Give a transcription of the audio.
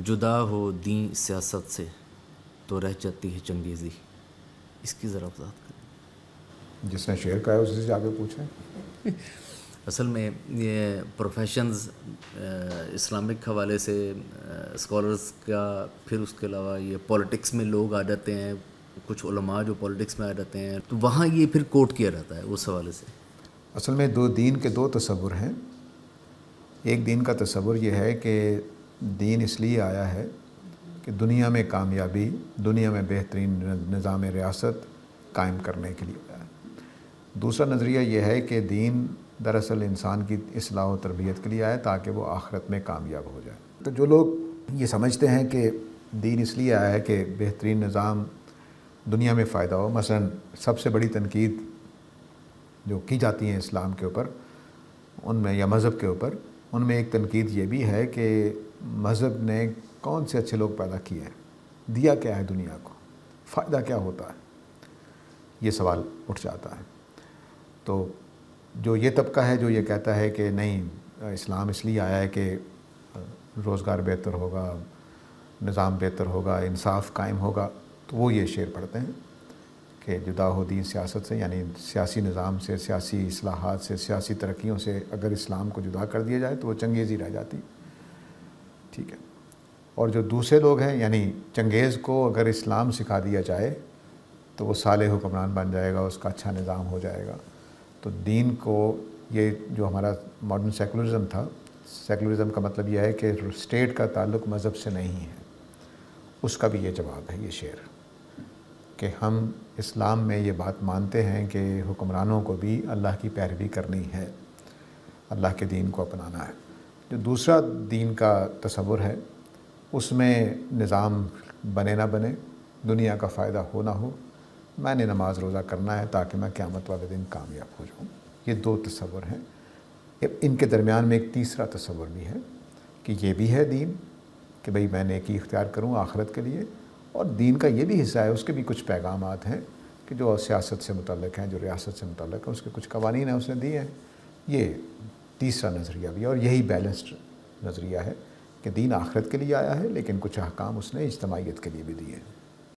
جدا ہو دین سیاست سے تو رہ جاتی ہے چنگیزی، اس کی ذرا وضاحت کریں۔ جس نے شعر کہا ہے اسی سے آگے پوچھیں۔ اصل میں یہ پروفیشنز اسلامک حوالے سے اسکالرز کا، پھر اس کے علاوہ یہ پولیٹکس میں لوگ آ جاتے ہیں، کچھ علماء جو پولیٹکس میں آ جاتے ہیں، تو وہاں یہ پھر کوٹ کیا جاتا ہے اس حوالے سے۔ اصل میں دین کے دو تصور ہیں۔ ایک دین کا تصور یہ ہے کہ دین اس لیے آیا ہے کہ دنیا میں کامیابی، دنیا میں بہترین نظام ریاست قائم کرنے کے لیے آیا ہے۔ دوسرا نظریہ یہ ہے کہ دین دراصل انسان کی اصلاح و تربیت کے لیے آیا تاکہ وہ آخرت میں کامیاب ہو جائے۔ تو جو لوگ یہ سمجھتے ہیں کہ دین اس لیے آیا ہے کہ بہترین نظام دنیا میں فائدہ ہو، مثلا سب سے بڑی تنقید جو کی جاتی ہیں اسلام کے اوپر، ان میں یا مذہب کے اوپر، ان میں ایک تنقید یہ بھی ہے کہ مذہب نے کون سے اچھے لوگ پیدا کیے ہیں، دیا کیا ہے دنیا کو، فائدہ کیا ہوتا ہے، یہ سوال اٹھ جاتا ہے۔ تو جو یہ طبقہ ہے جو یہ کہتا ہے کہ نہیں، اسلام اس لیے آیا ہے کہ روزگار بہتر ہوگا، نظام بہتر ہوگا، انصاف قائم ہوگا، تو وہ یہ شعر پڑھتے ہیں کہ جدا ہو دین سیاست سے، یعنی سیاسی نظام سے، سیاسی اصلاحات سے، سیاسی ترقیوں سے اگر اسلام کو جدا کر دیا جائے تو وہ چنگیزی رہ جاتی۔ ٹھیک ہے۔ اور جو دوسرے لوگ ہیں، یعنی چنگیز کو اگر اسلام سکھا دیا جائے تو وہ صالح حکمران بن جائے گا، اس کا اچھا نظام ہو جائے گا۔ تو دین کو، یہ جو ہمارا ماڈرن سیکولرزم تھا، سیکولرزم کا مطلب یہ ہے کہ اسٹیٹ کا تعلق مذہب سے نہیں ہے، اس کا بھی یہ جواب ہے یہ شعر، کہ ہم اسلام میں یہ بات مانتے ہیں کہ حکمرانوں کو بھی اللہ کی پیروی کرنی ہے، اللہ کے دین کو اپنانا ہے۔ جو دوسرا دین کا تصور ہے، اس میں نظام بنے نہ بنے، دنیا کا فائدہ ہو نہ ہو، میں نے نماز روزہ کرنا ہے تاکہ میں قیامت والے دن کامیاب ہو جاؤں۔ یہ دو تصور ہیں۔ ان کے درمیان میں ایک تیسرا تصور بھی ہے کہ یہ بھی ہے دین، کہ بھئی میں نیکی اختیار کروں آخرت کے لیے، اور دین کا یہ بھی حصہ ہے، اس کے بھی کچھ پیغامات ہیں کہ جو سیاست سے متعلق ہیں، جو ریاست سے متعلق ہیں، اس کے کچھ قوانین ہیں اس نے دیے ہیں۔ یہ تیسرا نظریہ بھی ہے، اور یہی بیلنسڈ نظریہ ہے کہ دین آخرت کے لیے آیا ہے لیکن کچھ احکام اس نے اجتماعیت کے لیے بھی دیے ہیں۔